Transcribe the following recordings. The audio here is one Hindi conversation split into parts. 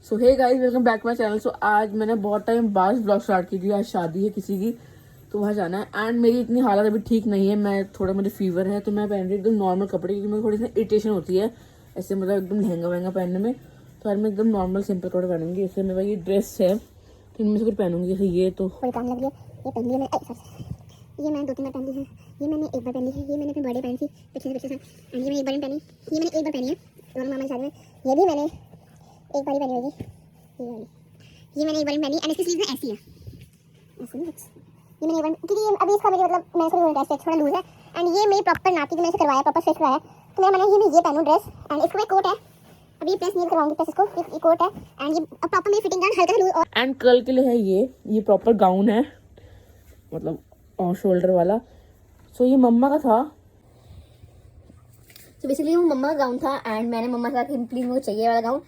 So hey guys, welcome back my channel. So आज मैंने बहुत टाइम बाद ब्लॉग स्टार्ट की थी। आज शादी है किसी की, तो वहाँ जाना है। एंड मेरी इतनी हालत अभी ठीक नहीं है, मैं थोड़ा मुझे फीवर है, तो मैं पहन रही हूँ एकदम नॉर्मल कपड़े, क्योंकि मुझे थोड़ी सी इरिटेशन होती है ऐसे, मतलब एकदम लहंगा वहंगा पहनने में। तो आज मैं एकदम नॉर्मल सिंपल कपड़े पहनूंगी। इससे मेरा ये ड्रेस है, तो इनमें से कुछ पहनूंगी। जैसे ये तो कोई काम लग गया, ये पहन लिया ये मैंने 2-3 बार पहन ली है, ये मैंने एक बार पहनी है, ये मैंने अपने बर्थडे पहनी थी पिछले साल, एंड ये मैंने एक बार पहनी, ये मैंने एक बार पहनी है और मामा की शादी में, ये भी मैंने एक बार ही पहनी होगी, ये मैंने एक बार पहनी। एंड इसकी स्लीव ऐसी है, ऐसी नहीं, ये मैंने एक बार, क्योंकि अभी इसका मेरी मतलब मैं इसको ड्रेस थोड़ा लूज है, एंड ये मेरी प्रॉपर नापी, मैंने इसे करवाया, प्रॉपर स्टिच करवाया, तो मेरा मन है ये पहनूँ ड्रेस। एंड इसको मैं कोट है, अभी प्रेस नहीं करवाऊंगी, प्रेस इसको, ये कोट है एंड ये प्रॉपर मेरी फिटिंग गाउन हल्का लूज। और एंड कल के लिए है ये प्रॉपर गाउन है, मतलब ऑन शोल्डर वाला। सो ये मम्मा का था। तो बेसिकली वो मम्मा का गाउन था, एंड मैंने मम्मा से कहा कि प्लीज मुझे चाहिए वाला गाउन,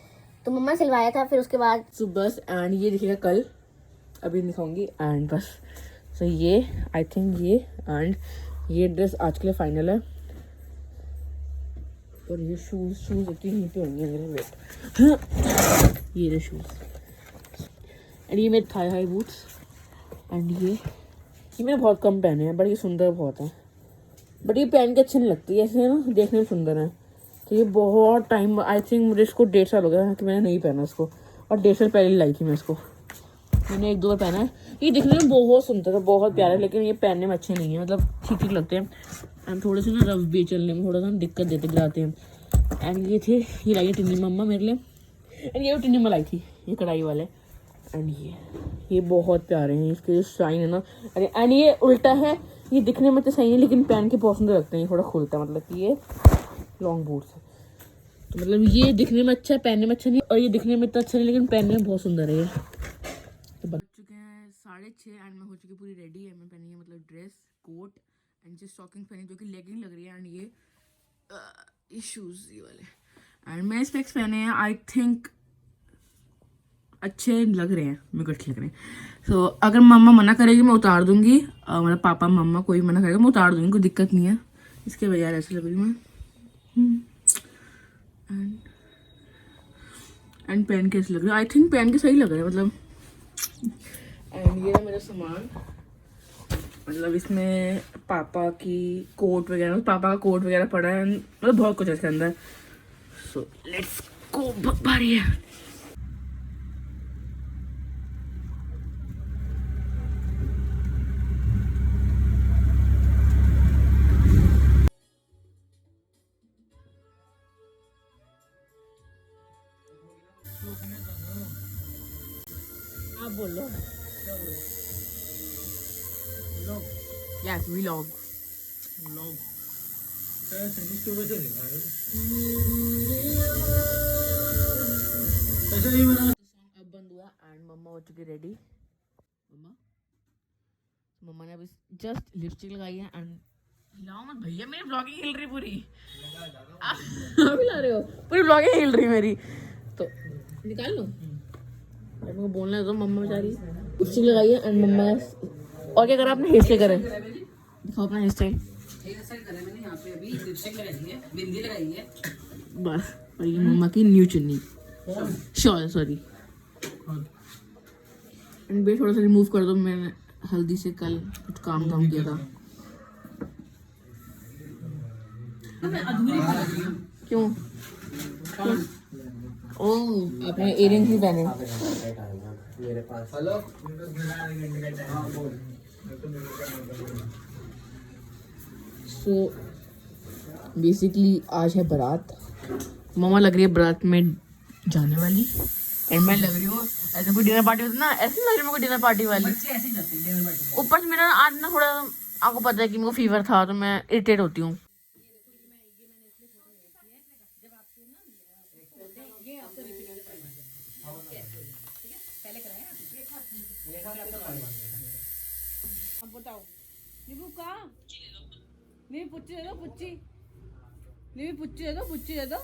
तो मम्मा सिलवाया था। फिर उसके बाद सो बस, एंड ये दिखेगा कल, अभी दिखाऊंगी। एंड बस, सो ये आई थिंक ये एंड ये ड्रेस आज के लिए फाइनल है। और ये शूज इतनी नीचे होंगे मेरे, वेट, ये रहे शूज। एंड ये मेरे थाई हाई बूट्स। एंड ये मैंने बहुत कम पहने हैं, बट ये सुंदर बहुत है। बट ये पहन के अच्छे नहीं लगती, ऐसे ना देखने में सुंदर है। तो ये बहुत टाइम, आई थिंक मुझे इसको 1.5 साल हो गया कि मैंने नहीं पहना इसको, और 1.5 साल पहले लाई थी मैं इसको। मैंने 1-2 बार पहना है। ये दिखने में बहुत सुंदर है, बहुत प्यारा है, लेकिन ये पहनने में अच्छे नहीं है, मतलब ठीक ठीक लगते हैं। एंड थोड़े से ना रफ भी चलने में थोड़ा सा दिक्कत देते गिराते हैं। एंड ये लाई है टिन्नी मम्मा मेरे लिए। एंड ये टिन्नी मम्मा लाई थी, ये कढ़ाई वाले। एंड ये बहुत प्यारे हैं, इसके जो शाइन है ना। अरे एंड ये उल्टा है, ये दिखने में तो सही है, लेकिन पहन के बहुत सुंदर लगते हैं। ये थोड़ा खुलता है, मतलब कि ये लॉन्ग बूट्स है, तो मतलब ये दिखने में अच्छा है, पहनने में अच्छा नहीं, और ये दिखने में इतना अच्छा नहीं, लेकिन पहनने में बहुत सुंदर है ये। तो बच चुके हैं 6:30 एंड मैं हो चुकी पूरी रेडी है। मैं पहनी है मतलब ड्रेस, कोट एंड जो स्टॉकिंग पहनी जो कि लेगिंग लग रही है। एंड ये शूज़ ये वाले, एंड मैं स्पेक्स पहने हैं। आई थिंक अच्छे लग रहे हैं, मेरे को अच्छे लग रहे हैं। तो अगर मम्मा मना करेगी मैं उतार दूंगी, मतलब पापा मम्मा कोई मना करेगा मैं उतार दूंगी, कोई दिक्कत नहीं है। इसके बजाय ऐसे लग रही हूँ मैं। एंड पहन के ऐसे लग रहा है, आई थिंक पहन के सही लग रहा है मतलब। एंड ये है मेरा सामान, मतलब इसमें पापा की कोट वगैरह, पापा का कोट वगैरह पड़ा है, मतलब बहुत कुछ है इसके अंदर। सो लेट्स गो, भारी है। आप बोलो। Yes vlog. अब बंद हुआ एंड मम्मा हो चुकी रेडी। मम्मा ने अभी जस्ट लिपस्टिक लगाई है। एंड हिलाओ मत भैया, मेरी ब्लॉगिंग हिल रही पूरी। आप हिला रहे हो, पूरी ब्लॉगिंग हिल रही मेरी, तो निकाल लो। मेरे को बोलना है तो मम्मा बेचारी लिपस्टिक लगाई है एंड मम्मा। और क्या करा आपने, हेयर स्टाइल करें, दिखाओ अपना हेयर स्टाइल। बस, और ये मम्मा की न्यू चुन्नी, शॉल सॉरी। एंड बे थोड़ा सा रिमूव कर दो, मैंने हल्दी से कल कुछ काम धाम किया था। क्यों? ओह, आपने इयररिंग्स नहीं पहने। सो बेसिकली आज है बारात। मम्मा लग रही है बारात में जाने वाली, एंड मैं लग रही हूँ ऐसे कोई डिनर पार्टी होती ना, ऐसे लग रही है कोई डिनर पार्टी वाली। ऊपर से मेरा आज ना थोड़ा, आपको पता है कि मेरे को फीवर था, तो मैं इरिटेट होती हूँ। अब बताओ, नींबू का नींबू पुच्ची दे दो, पुच्ची नींबू पुच्ची दे दो, पुच्ची दे दो,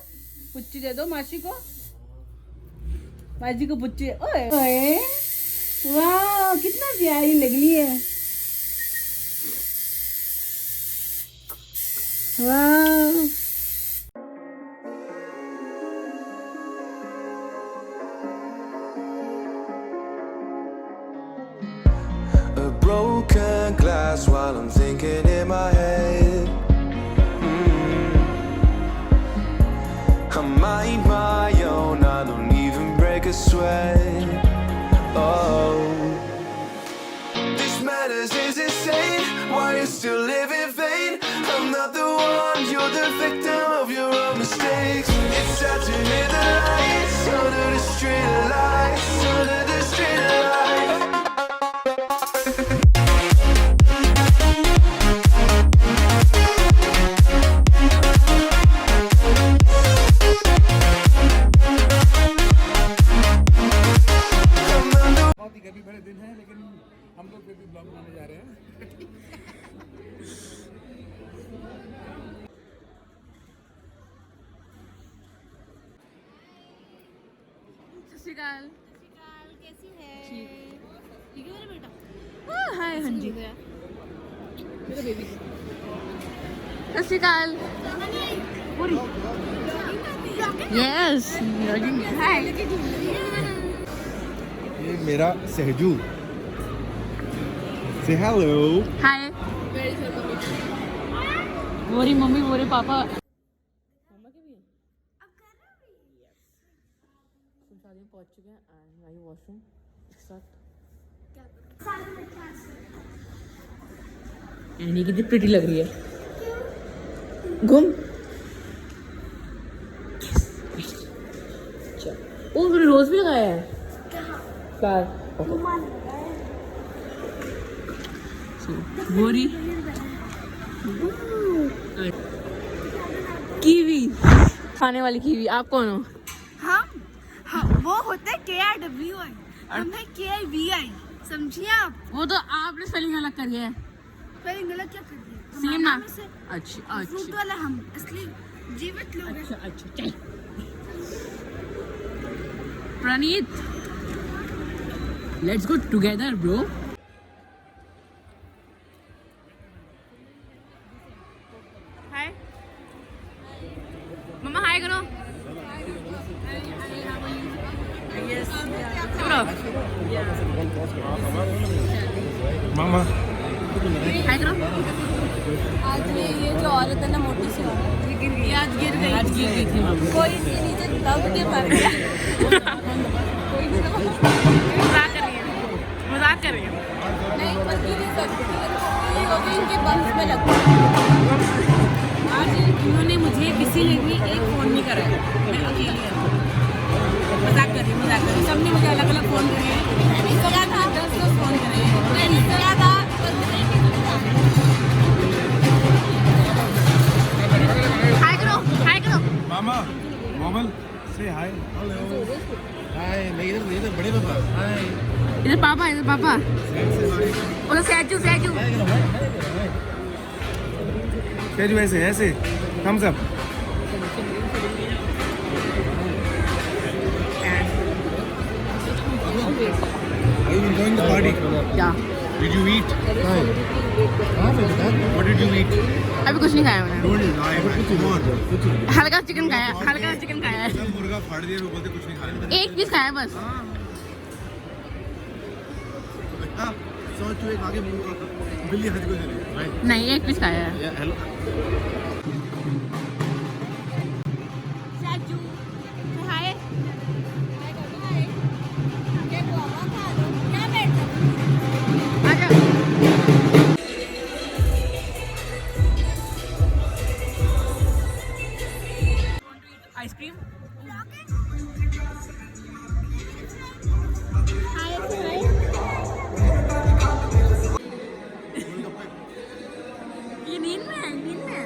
पुच्ची दे दो मासी को, मासी को पुच्ची। ओए ओए, वाह कितना प्यारी लग रही है, वाह। fast while I'm thinking in my head. I mind my own, I don't even break a sweat. Oh, this madness is insane. Why you still live in vain? I'm not the one, you're the victim of your own mistakes. It's sad to hear the lights under the street lights, under the street lights. बहुत ही गर्मी भरे दिन है, लेकिन हम लोग भी ब्लॉग बनाने जा रहे हैं। सत श्री अकाल। कैसी है? ठीक है मेरा बेटा। हाय हाँ जी मेरा बेबी। सत श्री अकाल। Yes hi. ये मेरा सहजू। Say hello. हाय। मोरी मम्मी मोरे पापा। मम्मा के भी हैं। शादी में पहुंच चुके हैं एंड आई वॉशरूम एक साथ। एंड ये कितनी प्रिटी लग रही है। घूम। ओ मैंने रोज भी लगाया है। फ्लावर। मोरी। कीवी खाने वाली कीवी। आप कौन हो? हाँ, वो होता है KRWI, हम है KIVI, समझिए आप? वो तो आपने स्पेलिंग अलग कर दिया है। पहले गलत क्या कर दिया? सेम ना। में से अच्छा फ्रूट अच्छा वाला हम असली जीवित लोग हैं। अच्छा अच्छा चल। प्रणीत लेट्स गो टुगेदर ब्रो। हाय मम्मा हाय करो। यस ब्रो मामा हाय करो। आज ये जो औरत है ना, मोटी सी औरत, ये आज गिर गई। आज गिर गई थी मामा। कोई इसके नीचे दब के मर गया। मजाक कर रही है मजाक कर रही है। नहीं, पर गिर ही सकती है। ये लोग इनके बम्स में लगते हैं। आज इन्होंने मुझे किसी ने भी एक फोन नहीं करा है। मैं अकेली हूँ। मजाक कर रही हूँ मजाक कर रही हूँ। सबने मुझे अलग अलग फोन करे हैं। क्या था? 10 फोन करे हैं। क्या था? हाय करो हाय करो। मामा मोमल से हाय। Hello hi. नहीं इधर बड़े पापा हाय। इधर पापा उधर सैजू सहजू ऐसे ऐसे thumbs up. Are you enjoying the party? क्या Did you eat? What did you eat? अभी कुछ नहीं खाया मैंने। Don't lie, man. Come on. हल्का चिकन खाया है। सब मुर्गा फाड़ दिया, वो बोलते कुछ नहीं खाया। एक पीस खाया बस। हाँ, सोच तू एक आगे बिल्ली हज को चली। नहीं एक पीस खाया है। हेलो सैजू हाय। आजा। आइसक्रीम। ये नींद में है नींद में है।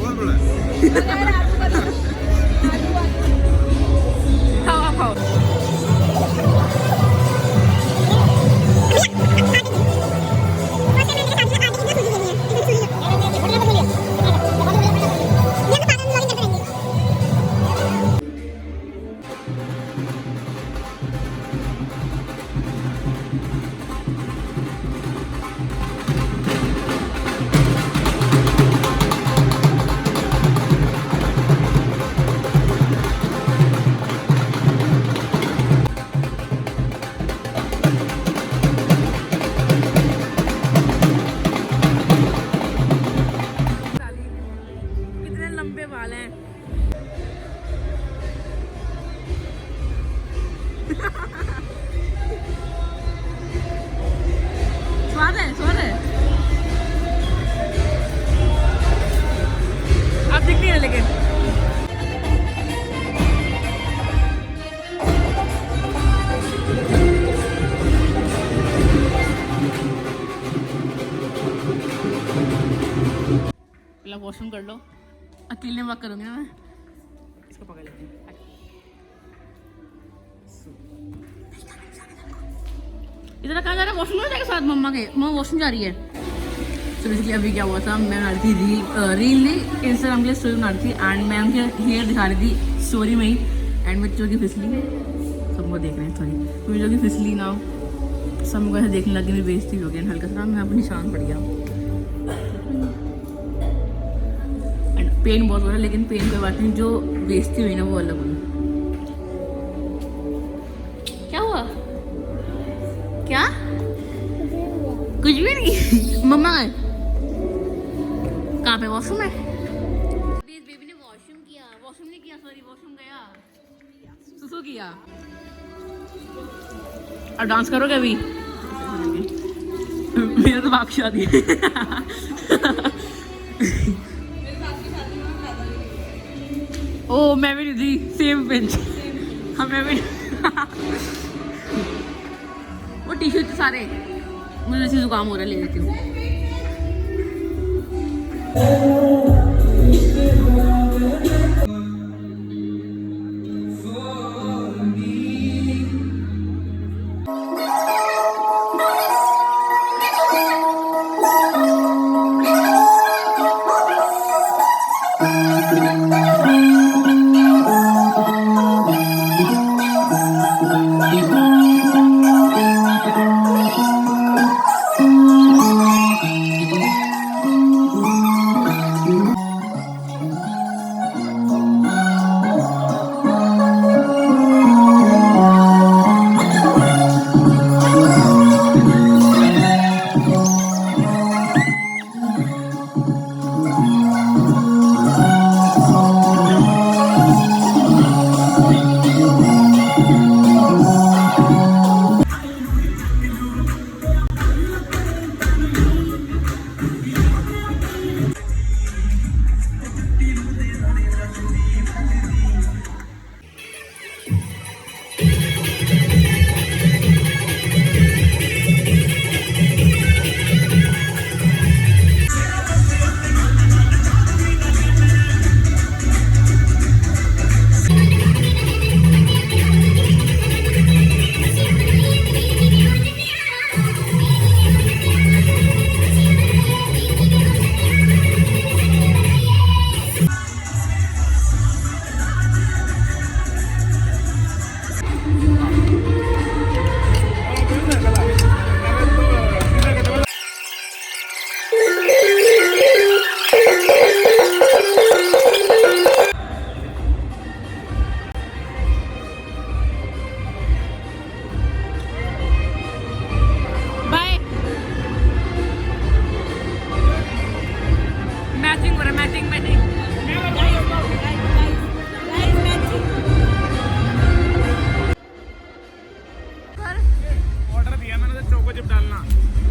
बोल बोला। खाओ आप खाओ। पहले वॉशरूम कर लो, अकेले वॉक करूँगी ना मैं। इसको पकड़ लेती हूँ। इधर कहाँ जा रहा है? वॉशरूम जाएगा साथ मम्मा के, मम्मा वॉशरूम जा रही है। तो बेसिकली अभी क्या हुआ था, मैं बना रही थी रील नहीं, इंस्टाग्राम के लिए स्टोरी बना रही थी एंड मैं उनके हेयर दिखा रही थी स्टोरी में ही एंड बच्चों की फिसली सबको देख रहे हैं सॉरी बच्चों की फिसली ना सब मुझे ऐसे देखने लगे, मेरी बेइज्जती हो गई हल्का सा, मैं अपनी शान पड़ गया एंड पेन बहुत हो रहा है, लेकिन पेन कोई बात नहीं, जो बेइज्जती हुई ना वो अलग हुई। क्या हुआ? क्या? कुछ भी नहीं। मम्मा कहाँ पे? वॉशरूम है। बेबी ने वॉशरूम किया, वॉशरूम नहीं किया सॉरी, वॉशरूम गया, सुसु किया। अब डांस करोगे अभी? मेरा तो बाप की शादी है। ओ मैं भी दीदी सेम बेंच। हाँ मैं भी। वो टी शर्ट सारे मुझे ऐसी जुकाम हो रहा है, ले लेती हूँ।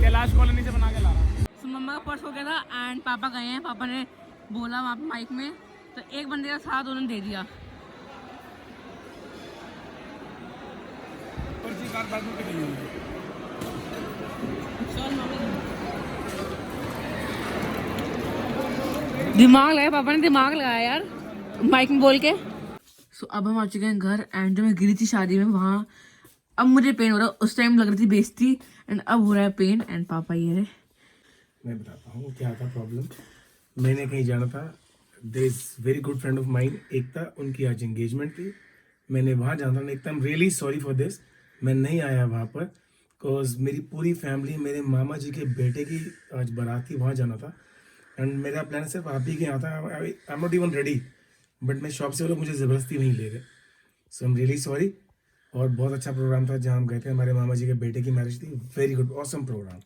कैलाश कॉलोनी से बना के ला रहा। तो मम्मा का पर्स हो गया था एंड पापा गए हैं, पापा ने बोला वहाँ पे माइक में, तो एक बंदे का साथ उन्होंने दे दिया। पर्ची कार बाजू के लिए दिमाग लगाया पापा ने, दिमाग लगाया यार माइक में बोल के। सो अब हम आ चुके हैं घर एंड जो मैं गिरी थी शादी में वहाँ अब मुझे पेन हो रहा है, उस टाइम लग रही थी बेइज्जती एंड अब हो रहा है पेन एंड पापा ये है। मैं बताता हूँ क्या था प्रॉब्लम। मैंने कहीं जाना था, there is very good friend of mine Ekta, उनकी आज एंगेजमेंट थी, मैंने वहाँ जाना था। Ekta I am really sorry for this, मैं नहीं आया वहाँ पर बिकॉज मेरी पूरी फैमिली, मेरे मामा जी के बेटे की आज बारात थी, वहाँ जाना था एंड मेरा प्लान सिर्फ आप ही के यहाँ था। I am not even ready, but मैं शॉप से वो लोग मुझे ज़बरदस्ती नहीं ले गए, सो आई एम रियली सॉरी। और बहुत अच्छा प्रोग्राम था जहाँ हम गए थे, हमारे मामा जी के बेटे की मैरिज थी, वेरी गुड ऑसम प्रोग्राम।